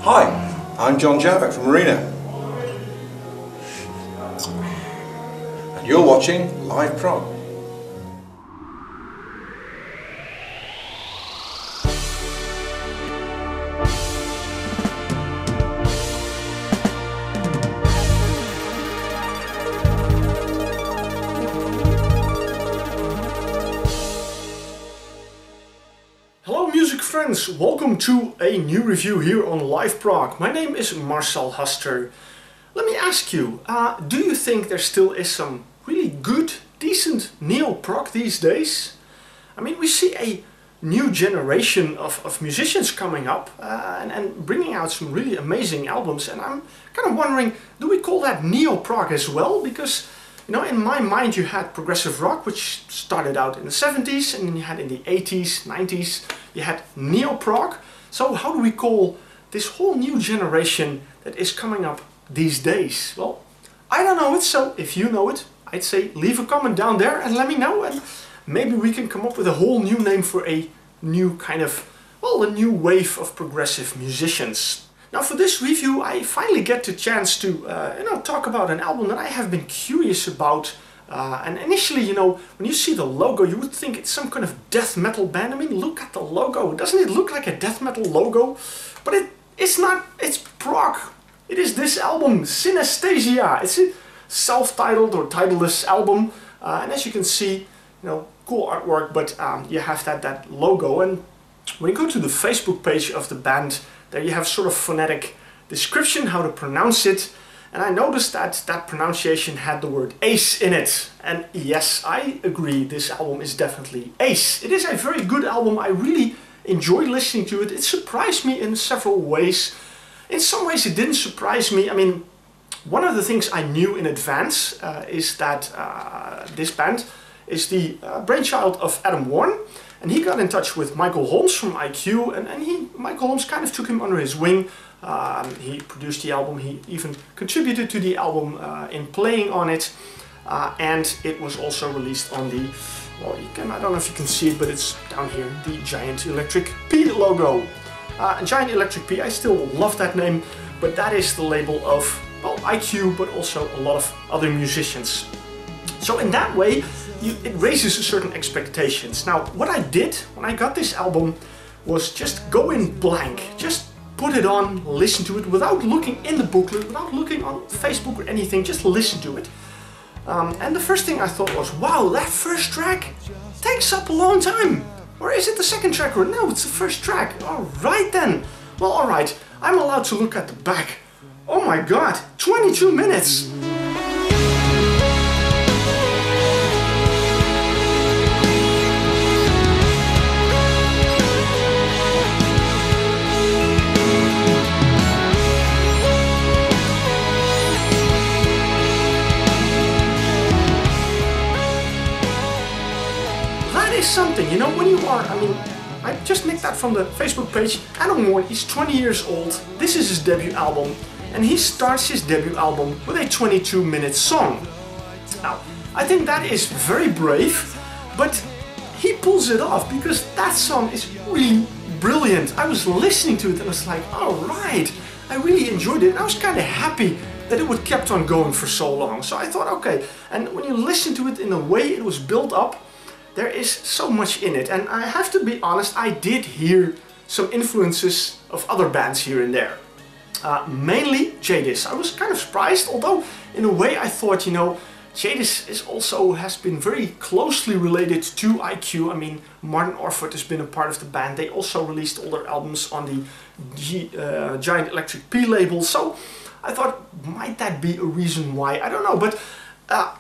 Hi, I'm John Javik from Arena, and you're watching Live Prog. Hello music friends, welcome to a new review here on Live Prog. My name is Marcel Huster. Let me ask you, do you think there still is some really good, decent neo-prog these days? I mean, we see a new generation of musicians coming up and bringing out some really amazing albums, and I'm kind of wondering, do we call that neo-prog as well? Because you know, in my mind you had progressive rock, which started out in the 70s, and then you had in the 80s, 90s, you had neo-prog. So how do we call this whole new generation that is coming up these days? Well, I don't know it, so if you know it, I'd say leave a comment down there and let me know, and maybe we can come up with a whole new name for a new kind of, well, a new wave of progressive musicians. Now for this review I finally get the chance to talk about an album that I have been curious about, and initially, you know, when you see the logo you would think it's some kind of death metal band. I mean, look at the logo, doesn't it look like a death metal logo? But it's not, it's prog. It is this album, Synesthesia. It's a self-titled or titleless album, and as you can see, you know, cool artwork, but you have that logo, and when you go to the Facebook page of the band, there you have sort of phonetic description, how to pronounce it, and I noticed that that pronunciation had the word ace in it. And yes, I agree, this album is definitely ace. It is a very good album, I really enjoyed listening to it. It surprised me in several ways. In some ways it didn't surprise me. I mean, one of the things I knew in advance is that this band is the brainchild of Adam Warne. And he got in touch with Michael Holmes from IQ, and Michael Holmes kind of took him under his wing. He produced the album, he even contributed to the album in playing on it. And it was also released on the, well, I don't know if you can see it, but it's down here, the Giant Electric P logo. Giant Electric P, I still love that name, but that is the label of, well, IQ, but also a lot of other musicians. So in that way, it raises certain expectations. Now, what I did when I got this album was just go in blank. Just put it on, listen to it without looking in the booklet, without looking on Facebook or anything, just listen to it. And the first thing I thought was, wow, that first track takes up a long time. Or is it the second track? Or no, it's the first track. Alright then. Well, alright, I'm allowed to look at the back. Oh my god, 22 minutes! Something, you know, when you are, I mean, I just nicked that from the Facebook page. Adam Warne, he's 20 years old, this is his debut album, and he starts his debut album with a 22-minute song. Now, I think that is very brave, but he pulls it off because that song is really brilliant. I was listening to it and I was like, alright, I really enjoyed it, and I was kind of happy that it would kept on going for so long. So I thought, okay, and when you listen to it in the way it was built up, there is so much in it, and I have to be honest, I did hear some influences of other bands here and there. Mainly Jadis. I was kind of surprised, although in a way I thought, you know, Jadis has been very closely related to IQ. I mean, Martin Orford has been a part of the band. They also released all their albums on the Giant Electric P label, so I thought, might that be a reason why? I don't know, but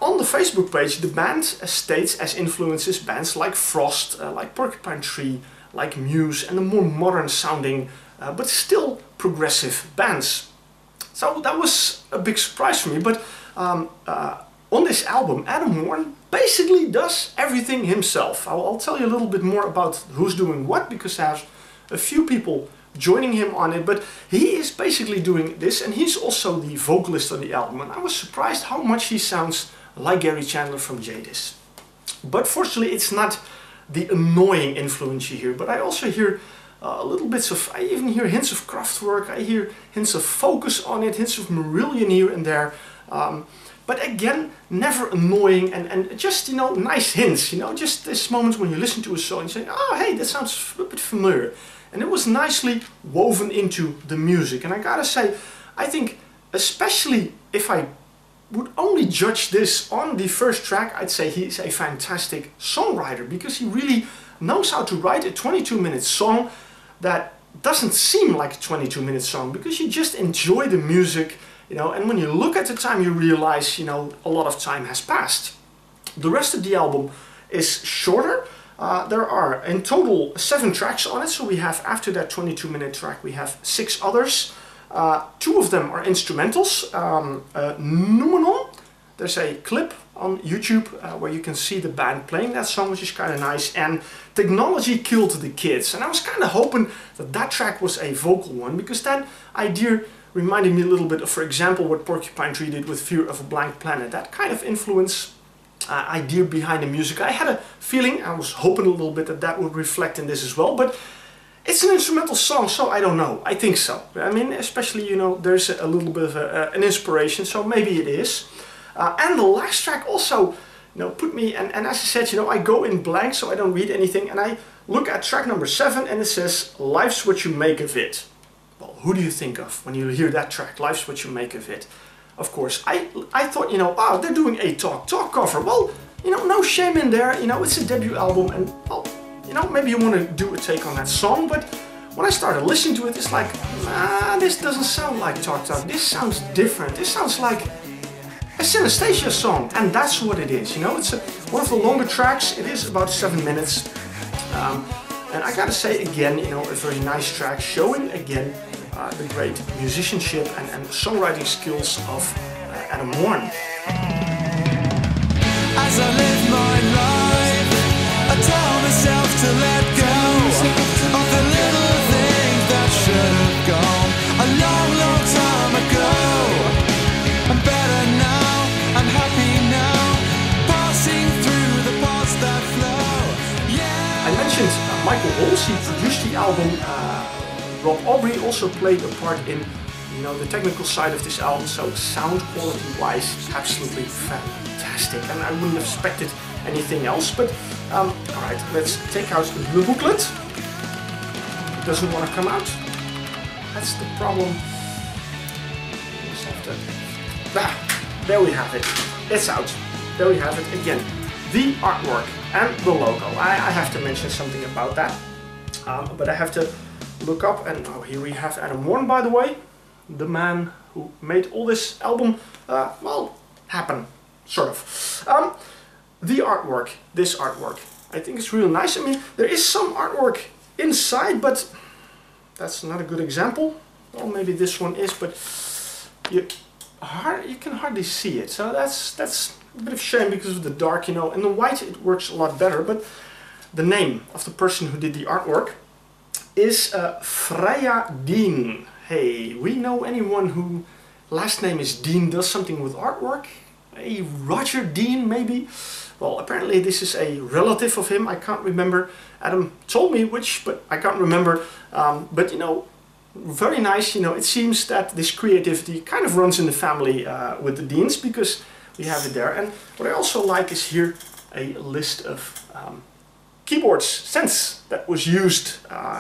on the Facebook page, the band states as influences bands like Frost, like Porcupine Tree, like Muse, and the more modern sounding, but still progressive bands. So that was a big surprise for me, but on this album, Adam Warne basically does everything himself. I'll tell you a little bit more about who's doing what, because there's a few people joining him on it, but he is basically doing this, and he's also the vocalist on the album, and I was surprised how much he sounds like Gary Chandler from Jadis. But fortunately it's not the annoying influence you hear, but I also hear little bits of, I even hear hints of Kraftwerk, I hear hints of Focus on it, hints of Marillion here and there. But again, never annoying and just, you know, nice hints, you know, just this moment when you listen to a song and you say, oh, hey, that sounds a bit familiar. And it was nicely woven into the music. And I gotta say, I think, especially if I would only judge this on the first track, I'd say he's a fantastic songwriter, because he really knows how to write a 22-minute song that doesn't seem like a 22-minute song, because you just enjoy the music, you know, and when you look at the time you realize, you know, a lot of time has passed. The rest of the album is shorter. There are in total 7 tracks on it, so we have, after that 22-minute track, we have 6 others. 2 of them are instrumentals. Numenon, there's a clip on YouTube where you can see the band playing that song, which is kind of nice, and Technology Killed the Kids. And I was kind of hoping that that track was a vocal one, because that idea reminded me a little bit of, for example, what Porcupine Tree did with Fear of a Blank Planet. That kind of influence idea behind the music. I had a feeling, I was hoping a little bit that that would reflect in this as well, but it's an instrumental song, so I don't know. I think so. I mean, especially, you know, there's a little bit of an inspiration, so maybe it is. And the last track also, you know, put me, and as I said, you know, I go in blank, so I don't read anything, and I look at track number 7 and it says, Life's What You Make of It. Well, who do you think of when you hear that track, Life's What You Make of It? Of course, I thought, you know, oh, they're doing a Talk Talk cover. Well, you know, no shame in there, you know, it's a debut album, and, well, you know, maybe you want to do a take on that song, but when I started listening to it, it's like, nah, this doesn't sound like Talk Talk, this sounds different, this sounds like a Synesthesia song, and that's what it is, you know, it's one of the longer tracks, it is about 7 minutes, and I gotta say again, you know, a very nice track, showing again the great musicianship and songwriting skills of Adam Warne. As I live my life, I tell myself to let go of the little things that should have gone a long, long time ago. I'm better now, I'm happy now, passing through the paths that flow. Yeah. I mentioned Michael Holmes, he produced the album. Rob Aubrey also played a part in, you know, the technical side of this album, so sound quality wise, absolutely fantastic, and I wouldn't have expected anything else. But alright, let's take out the booklet. It doesn't want to come out. That's the problem. Just have to... there we have it. It's out. There we have it again. The artwork and the logo. I have to mention something about that, but I have to look up, and oh, here we have Adam Warne, by the way, the man who made all this album, well, happen, sort of. The artwork, this artwork, I think it's really nice. I mean, there is some artwork inside, but that's not a good example. Well, maybe this one is, but you can hardly see it, so that's a bit of a shame because of the dark, you know. In the white it works a lot better, but the name of the person who did the artwork is Freya Dean. Hey, we know anyone who last name is Dean does something with artwork? A Roger Dean, maybe? Well, apparently this is a relative of him. I can't remember. Adam told me which, but I can't remember. But, you know, very nice. You know, it seems that this creativity kind of runs in the family with the Deans, because we have it there. And what I also like is here a list of keyboards, synths that was used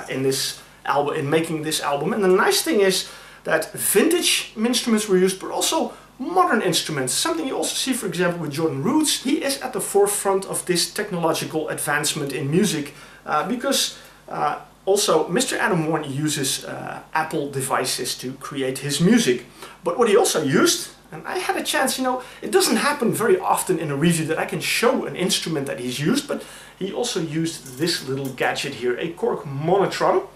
in this album, in making this album. And the nice thing is that vintage instruments were used, but also modern instruments. Something you also see, for example, with Jordan Roots. He is at the forefront of this technological advancement in music, because also Mr. Adam Warne uses Apple devices to create his music. But what he also used, and I had a chance, you know, it doesn't happen very often in a review that I can show an instrument that he's used, but he also used this little gadget here, a Korg Monotron.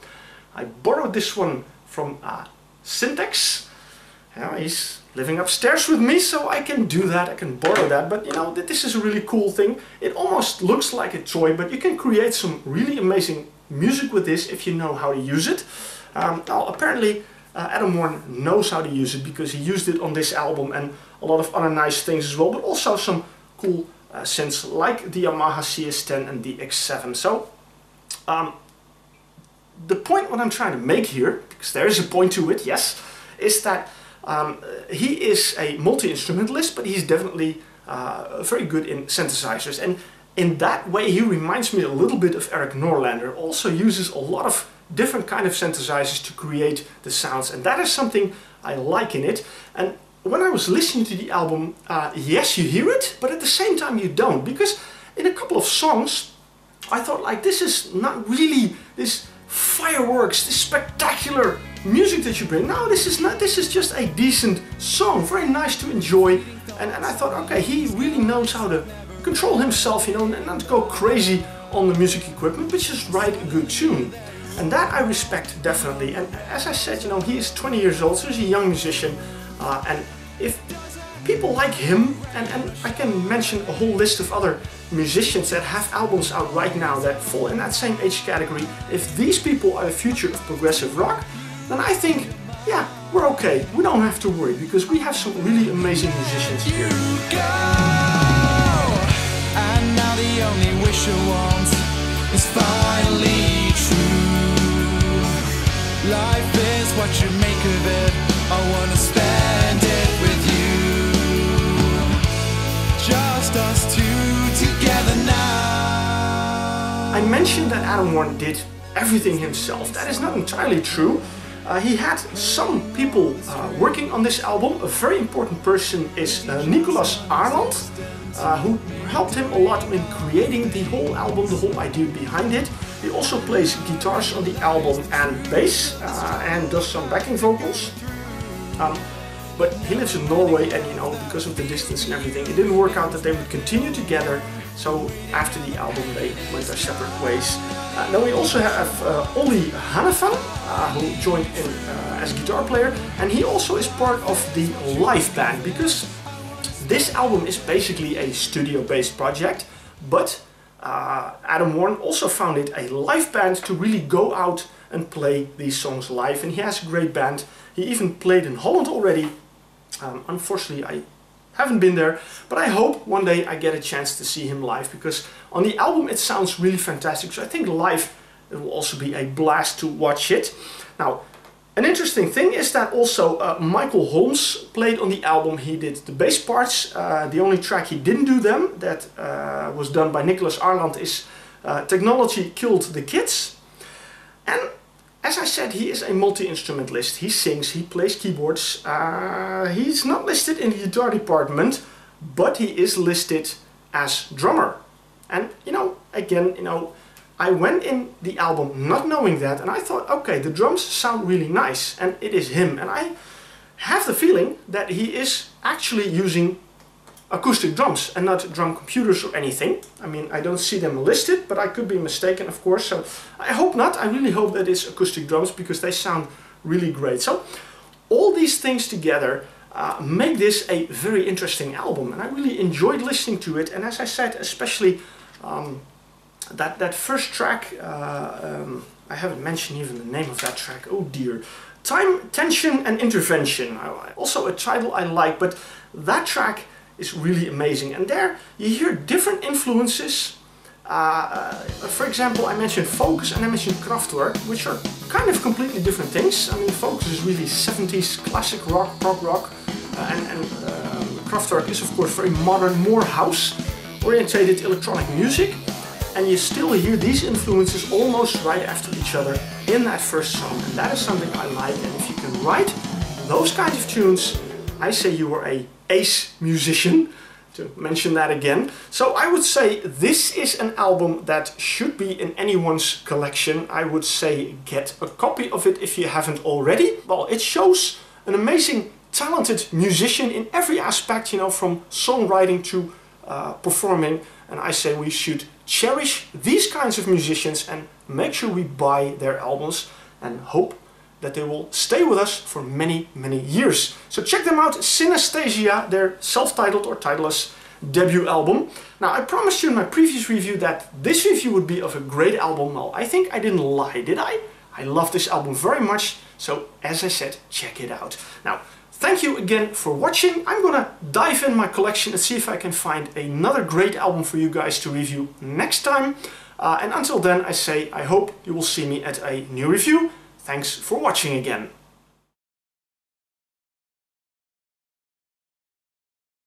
I borrowed this one from Syntax. He's living upstairs with me, so I can do that, I can borrow that, but you know, this is a really cool thing. It almost looks like a toy, but you can create some really amazing music with this if you know how to use it. Now, apparently Adam Warne knows how to use it, because he used it on this album and a lot of other nice things as well, but also some cool synths like the Yamaha CS10 and the X7. So the point what I'm trying to make here, because there is a point to it, yes, is that he is a multi-instrumentalist, but he's definitely very good in synthesizers. And in that way, he reminds me a little bit of Eric Norlander. Also uses a lot of different kind of synthesizers to create the sounds, and that is something I like in it. And when I was listening to the album, yes, you hear it, but at the same time you don't, because in a couple of songs I thought, like, this is not really this fireworks, this spectacular music that you bring. No, this is not. This is just a decent song, very nice to enjoy. And I thought, okay, he really knows how to control himself, you know, and not go crazy on the music equipment, but just write a good tune. And that I respect definitely. And as I said, you know, he is 20 years old, so he's a young musician. And if people like him, and I can mention a whole list of other musicians that have albums out right now that fall in that same age category, if these people are the future of progressive rock, then I think, yeah, we're okay. We don't have to worry, because we have some really amazing musicians here. You go, and now the only wish I want is finally true. Life is what you make of it. I wanna spend it with you. Just us two together now. I mentioned that Adam Warne did everything himself. That is not entirely true. He had some people working on this album. A very important person is Nicolas Arland, who helped him a lot in creating the whole album, the whole idea behind it. He also plays guitars on the album and bass, and does some backing vocals. But he lives in Norway, and, you know, because of the distance and everything, it didn't work out that they would continue together. So after the album, they went their separate ways. Then we also have Olli Hannafan, who joined in as guitar player, and he also is part of the live band, because this album is basically a studio-based project, but Adam Warne also found it a live band to really go out and play these songs live, and he has a great band. He even played in Holland already. Unfortunately, I haven't been there, but I hope one day I get a chance to see him live, because on the album it sounds really fantastic. So I think live it will also be a blast to watch it. Now, an interesting thing is that also Michael Holmes played on the album. He did the bass parts. The only track he didn't do them, that was done by Nicolas Arland, is Technology Killed the Kids. And as I said, he is a multi-instrumentalist. He sings, he plays keyboards. He's not listed in the guitar department, but he is listed as drummer. And, you know, again, you know, I went in the album not knowing that, and I thought, okay, the drums sound really nice, and it is him. And I have the feeling that he is actually using acoustic drums and not drum computers or anything. I mean, I don't see them listed, but I could be mistaken, of course. So I hope not. I really hope that it's acoustic drums, because they sound really great. So all these things together make this a very interesting album, and I really enjoyed listening to it. And as I said, especially that first track, I haven't mentioned even the name of that track. Oh dear. Time, Tension and Intervention. Also a title I like, but that track is really amazing. And there you hear different influences. For example, I mentioned Focus and I mentioned Kraftwerk, which are kind of completely different things. I mean, Focus is really 70s classic rock, prog rock, and Kraftwerk is of course very modern, more house-orientated electronic music. And you still hear these influences almost right after each other in that first song. And that is something I like. And if you can write those kinds of tunes, I say you are a ace musician, to mention that again. So I would say this is an album that should be in anyone's collection. I would say get a copy of it if you haven't already. Well, it shows an amazing, talented musician in every aspect, you know, from songwriting to performing. And I say we should cherish these kinds of musicians and make sure we buy their albums, and hope that they will stay with us for many, many years. So check them out, Synesthesia, their self-titled or titleless debut album. Now, I promised you in my previous review that this review would be of a great album. Well, I think I didn't lie, did I? I love this album very much, so as I said, check it out. Now, thank you again for watching. I'm gonna dive in my collection and see if I can find another great album for you guys to review next time. And until then, I say I hope you will see me at a new review. Thanks for watching again.